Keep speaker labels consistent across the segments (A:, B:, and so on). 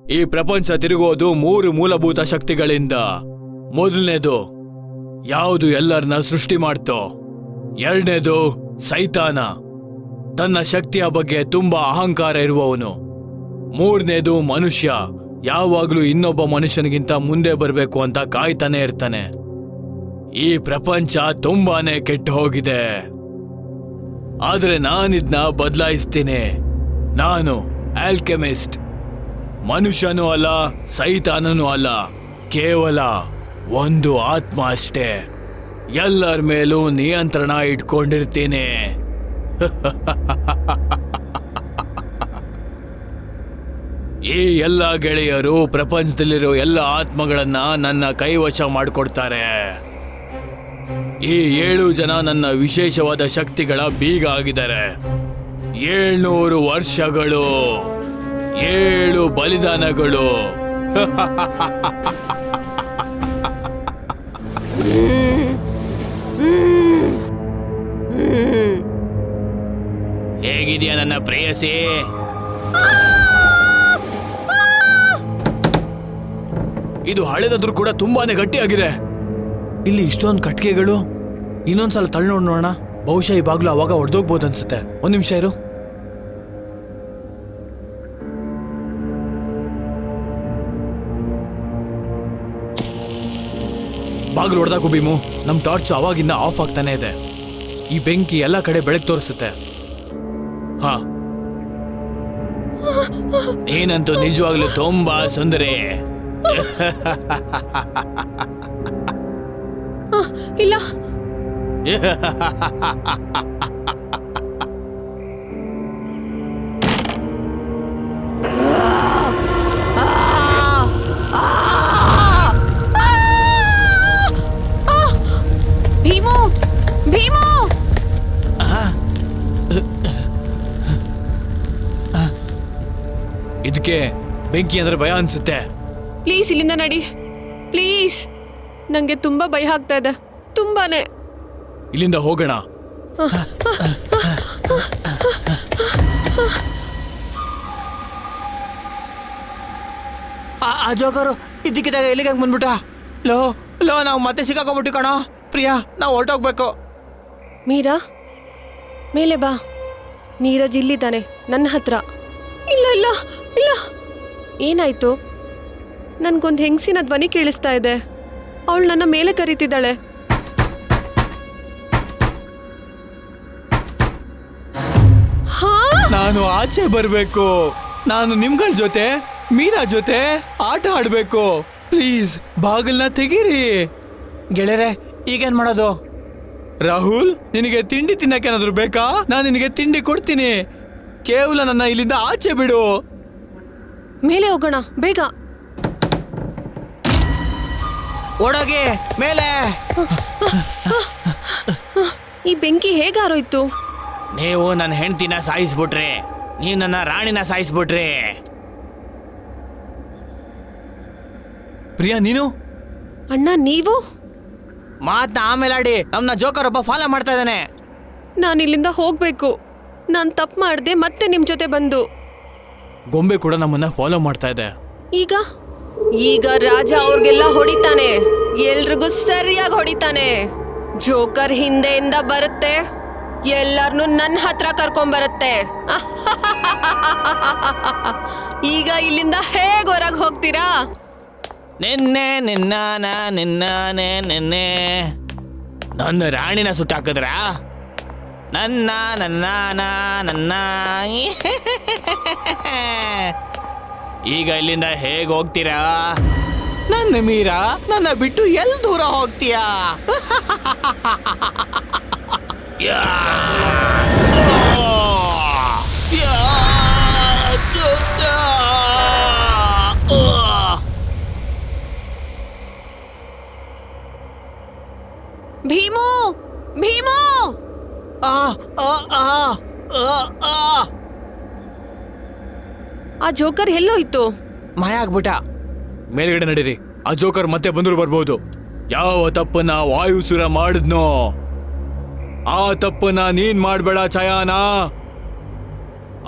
A: ಈ ಪ್ರಪಂಚ ತಿರುಗೋದು 3 ಮೂಲಭೂತ ಶಕ್ತಿಗಳಿಂದ. ಮೊದಲನೇದು ಯಾವುದು ಎಲ್ಲರನ್ನ ಸೃಷ್ಟಿ ಮಾಡ್ತೋ. ಎರಡನೇದು ಸೈತಾನ, ತನ್ನ ಶಕ್ತಿಯ ಬಗ್ಗೆ ತುಂಬಾ ಅಹಂಕಾರ ಇರುವವನು. ಮೂರನೇದು ಮನುಷ್ಯ, ಯಾವಾಗ್ಲೂ ಇನ್ನೊಬ್ಬ ಮನುಷ್ಯನಿಗಿಂತ ಮುಂದೆ ಬರಬೇಕು ಅಂತ ಕಾಯ್ತಾನೆ ಇರ್ತಾನೆ. ಈ ಪ್ರಪಂಚ ತುಂಬಾನೇ ಕೆಟ್ಟು ಹೋಗಿದೆ, ಆದ್ರೆ ನಾನಿದ್ನ ಬದಲಾಯಿಸ್ತೀನಿ. ನಾನು ಆಲ್ಕೆಮಿಸ್ಟ್, ಮನುಷ್ಯನೂ ಅಲ್ಲ ಸೈತಾನನೂ ಅಲ್ಲ, ಕೇವಲ ಒಂದು ಆತ್ಮ ಅಷ್ಟೇ. ಎಲ್ಲರ ಮೇಲೂ ನಿಯಂತ್ರಣ ಇಟ್ಕೊಂಡಿರ್ತೀನಿ. ಈ ಎಲ್ಲ ಗೆಳೆಯರು ಪ್ರಪಂಚದಲ್ಲಿರೋ ಎಲ್ಲ ಆತ್ಮಗಳನ್ನ ನನ್ನ ಕೈವಶ ಮಾಡಿಕೊಡ್ತಾರೆ. ಈ 7 ಜನ ನನ್ನ ವಿಶೇಷವಾದ ಶಕ್ತಿಗಳ ಬೀಗ ಆಗಿದ್ದಾರೆ. 700 ವರ್ಷಗಳು, 7 ಬಲಿದಾನಗಳು. ಹೇಗಿದೆಯಾ ನನ್ನ ಪ್ರೇಯಸಿ? ಇದು ಹಳೆದಾದ್ರೂ ಕೂಡ ತುಂಬಾನೇ ಗಟ್ಟಿಯಾಗಿದೆ. ಇಲ್ಲಿ ಇಷ್ಟೊಂದು ಕಟ್ಟಿಗೆಗಳು. ಇನ್ನೊಂದ್ಸಲ ತಳ್ಳಿ ನೋಡೋಣ. ಬಹುಶಃ ಈ ಬಾಗ್ಲು ಅವಾಗ ಹೊಡೆದೋಗ್ಬೋದು ಅನ್ಸುತ್ತೆ. 1 ನಿಮಿಷ ಇರು. ಬಾಗ್ಲು ಹೊಡೆದಾಕು ಭೀಮು. ನಮ್ ಟಾರ್ಚ್ ಅವಾಗಿಂದ ಆಫ್ ಆಗ್ತಾನೆ ಇದೆ. ಈ ಬೆಂಕಿ ಎಲ್ಲ ಕಡೆ ಬೆಳಕು ತೋರಿಸುತ್ತೆ. ಹಾ, ಏನಂತೂ ನಿಜವಾಗ್ಲೂ ತುಂಬಾ ಸುಂದರಿ.
B: ಇಲ್ಲ, ಭೀಮು, ಭೀಮು,
A: ಇದಕ್ಕೆ ಬೆಂಕಿ ಅಂದ್ರೆ ಭಯ ಅನ್ಸುತ್ತೆ.
B: ಪ್ಲೀಸ್ ಇಲ್ಲಿಂದ ನಡಿ, ಪ್ಲೀಸ್. ನಂಗೆ ತುಂಬಾ ಭಯ ಆಗ್ತಾ ಇದೆ, ತುಂಬಾನೇ.
A: ಇಲ್ಲಿಂದ ಹೋಗೋಣ. ಆ ಜೋಕರು ಇದ್ದಕ್ಕಿದ್ದಾಗ ಎಲ್ಲಿಗೆ ಬಂದ್ಬಿಟ್ಟ? ಲೋ ಲೋ, ನಾವು ಮತ್ತೆ ಸಿಕ್ಕಾಕೊಂಡ್ಬಿಟ್ಟು ಕಣ. ಪ್ರಿಯಾ, ನಾವು ಹೊರಟೋಗ್ಬೇಕು.
B: ಮೀರಾ, ಮೇಲೆ ಬಾ. ನೀರಜ್ ಇಲ್ಲಿದ್ದಾನೆ ನನ್ನ ಹತ್ರ. ಇಲ್ಲ ಇಲ್ಲ ಇಲ್ಲ, ಏನಾಯ್ತು? ನನ್ಗೊಂದು ಹೆಂಗಸಿನ ಧ್ವನಿ ಕೇಳಿಸ್ತಾ ಇದೆ. ಅವಳು ನನ್ನ ಮೇಲೆ ಕರೀತಿದ್ದಾಳೆ.
A: ನಾನು ಆಚೆ ಬರ್ಬೇಕು. ನಾನು ನಿಮ್ಗಳ ಜೊತೆ, ಮೀರಾ ಜೊತೆ ಆಟ ಆಡ್ಬೇಕು. ಪ್ಲೀಸ್ ಬಾಗಿಲ್ನ ತೆಗೀರಿ. ಗೆಳೆಯರೆ, ಈಗೇನ್ ಮಾಡೋದು? ರಾಹುಲ್, ನಿನಗೆ ತಿಂಡಿ ತಿನ್ನಕ್ಕೇನಾದ್ರು ಬೇಕಾ? ನಾನು ನಿನಗೆ ತಿಂಡಿ ಕೊಡ್ತೀನಿ. ಕೇವಲ ನನ್ನ ಇಲ್ಲಿಂದ ಆಚೆ ಬಿಡು.
B: ಮೇಲೆ ಹೋಗೋಣ ಬೇಗ.
A: ಓಡೋಗಿ ಮೇಲೆ.
B: ಈ ಬೆಂಕಿ ಹೇಗಾರೋಯ್ತು?
A: ನೀವು ನನ್ನ ಹೆಂಡತಿನ ಸಾಯಿಸ್ಬಿಟ್ರಿ, ನೀವು ನನ್ನ ರಾಣಿನ ಸಾಯಿಸ್ಬಿಟ್ರಿ. ಪ್ರಿಯಾ, ನೀನು?
B: ಅಣ್ಣ, ನೀವು?
A: ಮಾತ್ನ ಆಮೇಲೆ ಆಡಿ. ನಮ್ಮನ್ನ ಜೋಕರ್ ಒಬ್ಬ ಫಾಲೋ ಮಾಡ್ತಾ ಇದ್ದಾನೆ.
B: ನಾನು ಇಲ್ಲಿಂದ ಹೋಗ್ಬೇಕು. ನಾನು ತಪ್ಪು ಮಾಡ್ದೆ, ಮತ್ತೆ ನಿಮ್ ಜೊತೆ ಬಂದು.
A: ಗೊಂಬೆ ಕೂಡ ನಮ್ಮನ್ನ ಫಾಲೋ ಮಾಡ್ತಾ ಇದೆ.
B: ಈಗ ಈಗ ರಾಜ ಅವ್ರಿಗೆಲ್ಲ ಹೊಡಿತಾನೆ, ಎಲ್ರಿಗೂ ಸರಿಯಾಗಿ ಹೊಡಿತಾನೆ. ಜೋಕರ್ ಹಿಂದೆಯಿಂದ ಬರುತ್ತೆ, ಎಲ್ಲರನ್ನೂ ನನ್ನ ಹತ್ರ ಕರ್ಕೊಂಬರುತ್ತೆ. ಈಗ ಇಲ್ಲಿಂದ ಹೇಗೆ ಹೊರಗೆ ಹೋಗ್ತೀರಾ?
A: ನಿನ್ನೆ ನಿನ್ನಾನ ನಿನ್ನಾನೆ ನಿನ್ನೆ ನನ್ನ ರಾಣಿನ ಸುಟ್ಟಾಕಿದ್ರ? ನನ್ನ ನನ್ನಾನ ನನ್ನ. ಈಗ ಇಲ್ಲಿಂದ ಹೇಗೆ ಹೋಗ್ತೀರಾ? ನನ್ನ ಮೀರಾ, ನನ್ನ ಬಿಟ್ಟು ಎಲ್ಲಿ ದೂರ ಹೋಗ್ತೀಯಾ? ಯಾ! ಯಾ!
B: ಭೀಮು, ಭೀಮು! ಆ ಜೋಕರ್ ಎಲ್ಲೋಯ್ತು?
A: ಮಾಯ ಆಗ್ಬಿಟ್ಟ. ಮೇಲ್ಗಡೆ ನಡೀರಿ. ಆ ಜೋಕರ್ ಮತ್ತೆ ಬಂದ್ರು ಬರ್ಬೋದು. ಯಾವ ತಪ್ಪನ್ನ ವಾಯುಸುರ ಮಾಡಿದ್ನೋ, ಆ ತಪ್ಪನ್ನ ನೀನ್ ಮಾಡ್ಬೇಡ ಛಾಯಾನ.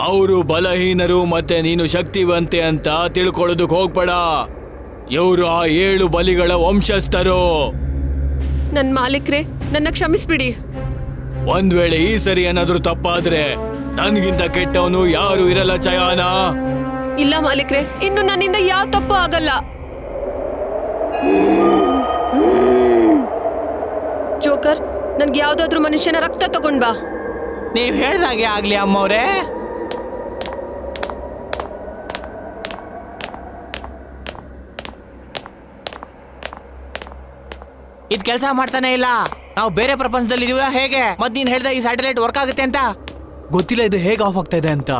A: ಅವರು ಬಲಹೀನರು ಮತ್ತೆ ನೀನು ಶಕ್ತಿವಂತೆ ಅಂತ ತಿಳ್ಕೊಳ್ಳೋದಕ್ಕೆ ಹೋಗ್ಬೇಡ. ಇವರು ಆ 7 ಬಲಿಗಳ ವಂಶಸ್ಥರು.
B: ನನ್ ಮಾಲೀಕ್ರೆ, ನನ್ನ ಕ್ಷಮಿಸ್ಬಿಡಿ.
A: ಒಂದ್ ವೇಳೆ ಈ ಸರಿ ಏನಾದ್ರೂ ತಪ್ಪಾದ್ರೆ ನನ್ಗಿಂತ ಕೆಟ್ಟವನು ಯಾರು ಇರಲ್ಲ ಚಯಾನ.
B: ಇಲ್ಲ ಮಾಲೀಕ್ರೆ, ಇನ್ನು ನನ್ನಿಂದ ಯಾವ ತಪ್ಪು ಆಗಲ್ಲ. ಜೋಕರ್, ನನ್ಗೆ ಯಾವ್ದಾದ್ರು ಮನುಷ್ಯನ ರಕ್ತ ತಗೊಂಡ್ ಬಾ.
A: ನೀವ್ ಹೇಳ್ದಾಗೆ ಆಗ್ಲಿ ಅಮ್ಮವ್ರೆ. ಇದ್ ಕೆಲಸ ಮಾಡ್ತಾನೆ ಇಲ್ಲ. ನಾವು ಬೇರೆ ಪ್ರಪಂಚದಲ್ಲಿ ಇದೀವ ಹೇಗೆ? ಮತ್ ನೀನ್ ಹೇಳ್ದ ಈ ಸ್ಯಾಟಲೈಟ್ ವರ್ಕ್ ಆಗುತ್ತೆ ಅಂತ ಗೊತ್ತಿಲ್ಲ. ಇದು ಹೇಗೆ ಆಫ್ ಆಗ್ತಾ ಇದೆ ಅಂತ.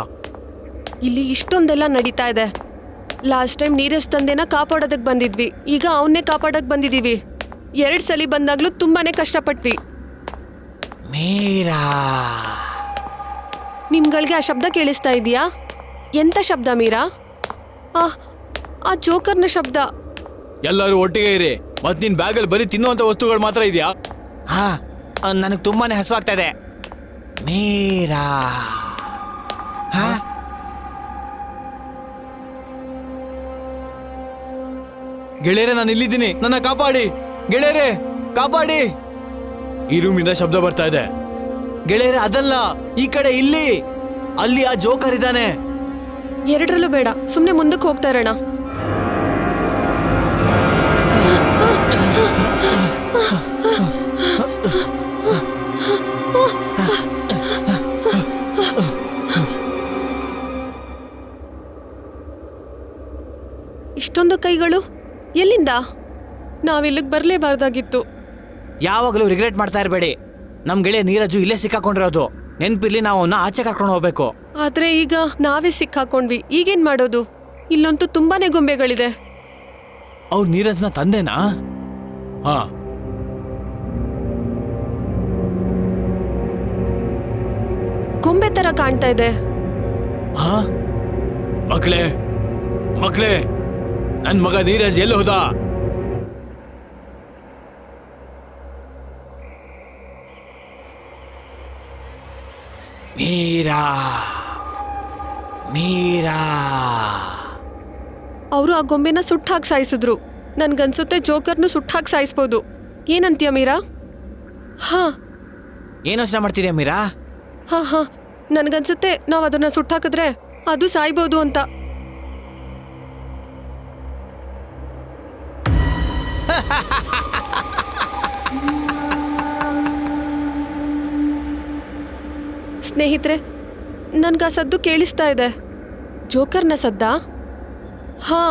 B: ಇಲ್ಲಿ ಇಷ್ಟೊಂದೆಲ್ಲ ನಡೀತಾ ಇದೆ. ಲಾಸ್ಟ್ ಟೈಮ್ ನೀರಜ್ ತಂದೆನ ಕಾಪಾಡೋದಕ್ ಬಂದಿದ್ವಿ, ಈಗ ಅವನ್ನೇ ಕಾಪಾಡಕ್ ಬಂದಿದೀವಿ. 2 ಸಲ ಬಂದಾಗ್ಲೂ ತುಂಬಾನೇ ಕಷ್ಟಪಟ್ವಿ.
A: ಮೀರಾ,
B: ನಿಮ್ಗಳಿಗೆ ಆ ಶಬ್ದ ಕೇಳಿಸ್ತಾ ಇದೆಯಾ? ಎಂತ ಶಬ್ದ ಮೀರಾ? ಆ ಜೋಕರ್ನ ಶಬ್ದ.
A: ಎಲ್ಲರೂ ಒಟ್ಟಿಗೆ ಇರಿ. ಮತ್ ನಿನ್ ಬ್ಯಾಗಲ್ಲಿ ಬರೀ ತಿನ್ನುವಂತ ವಸ್ತುಗಳು ಮಾತ್ರ ಇದೆಯಾ? ಹಾ, ನನಗೆ ತುಂಬಾನೇ ಹಸುವಾಗ್ತಾ ಇದೆ. ಮೀರಾ, ಗೆಳೆಯರೆ, ನಾನು ಇಲ್ಲಿದ್ದೀನಿ. ನನ್ನ ಕಾಪಾಡಿ ಗೆಳೆಯರೆ, ಕಾಪಾಡಿ. ಈ ರೂಮಿಂದ ಶಬ್ದ ಬರ್ತಾ ಇದೆ. ಗೆಳೆಯರೆ, ಅದಲ್ಲ, ಈ ಕಡೆ, ಇಲ್ಲಿ. ಅಲ್ಲಿ ಆ ಜೋಕರ್ ಇದ್ದಾನೆ.
B: 2ರಲ್ಲೂ ಬೇಡ, ಸುಮ್ನೆ ಮುಂದಕ್ಕೆ ಹೋಗ್ತಾ ಇರೋಣ. ಇಷ್ಟೊಂದು ಕೈಗಳು ಎಲ್ಲಿಂದ? ನಾವಿಲ್ಲಿಗೆ ಬರ್ಲೇಬಾರ್ದಾಗಿತ್ತು.
A: ಯಾವಾಗಲೂ ರಿಗ್ರೆಟ್ ಮಾಡ್ತಾ ಇರಬೇಡಿ. ನಮ್ ಗೆಳೆಯ ನೀರಜು ಇಲ್ಲೇ ಸಿಕ್ಕಾಕೊಂಡಿರೋದು. ನೆನ್ಪಿರ್ಲಿ, ನಾವು ಅವನ್ನ ಆಚೆ ಕರ್ಕೊಂಡು ಹೋಗ್ಬೇಕು.
B: ಆದ್ರೆ ಈಗ ನಾವೇ ಸಿಕ್ಕಾಕೊಂಡ್ವಿ. ಈಗೇನ್ ಮಾಡೋದು? ಇಲ್ಲಂತೂ ತುಂಬಾನೇ ಗೊಂಬೆಗಳಿದೆ.
A: ಅವ್ರು ನೀರಜ್ನ ತಂದೆನಾ? ಹಾ,
B: ಗೊಂಬೆ ತರ ಕಾಣ್ತಾ ಇದೆ.
A: ಹಾ, ಮಕ್ಕಳೇ, ನನ್ ಮಗ ನೀರಜ್ ಎಲ್ಲಿ ಹೋದ? ಮೀರಾ,
B: ಅವರು ಆ ಗೊಂಬೆನ ಸುಟ್ಟಾಕ್ ಸಾಯಿಸಿದ್ರು. ನನ್ಗನ್ಸುತ್ತೆ ಜೋಕರ್ನು ಸುಟ್ಟಾಕ್ ಸಾಯಿಸ್ಬೋದು. ಏನಂತೀಯ ಮೀರಾ? ಹಾ,
A: ಏನು ಯೋಚನೆ ಮಾಡ್ತೀರಾ ಮೀರಾ?
B: ಹಾ, ನನ್ಗನ್ಸುತ್ತೆ ನಾವ್ ಅದನ್ನ ಸುಟ್ಟಾಕಿದ್ರೆ ಅದು ಸಾಯ್ಬೋದು ಅಂತ. ಸ್ನೇಹಿತರೆ, ನನ್ಗ ಸದ್ದು ಕೇಳಿಸ್ತಾ ಇದೆ. ಜೋಕರ್ನ ಸದ್ದ? ಹಾ.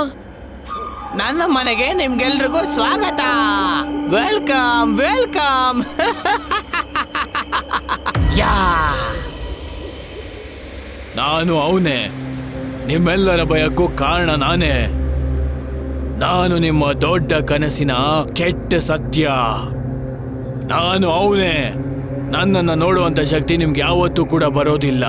A: ನನ್ನ ಮನೆಗೆ ನಿಮ್ಗೆಲ್ರಿಗೂ ಸ್ವಾಗತ. ವೆಲ್ಕಮ್. ಯಾ, ನಾನು ಅವನೇ. ನಿಮ್ಮೆಲ್ಲರ ಭಯಕ್ಕೂ ಕಾರಣ ನಾನೇ. ನಾನು ನಿಮ್ಮ ದೊಡ್ಡ ಕನಸಿನ ಕೆಟ್ಟ ಸತ್ಯ. ನಾನು ಅವನೇ. ನನ್ನನ್ನು ನೋಡುವಂತ ಶಕ್ತಿ ನಿಮ್ಗೆ ಯಾವತ್ತೂ ಕೂಡ ಬರೋದಿಲ್ಲ.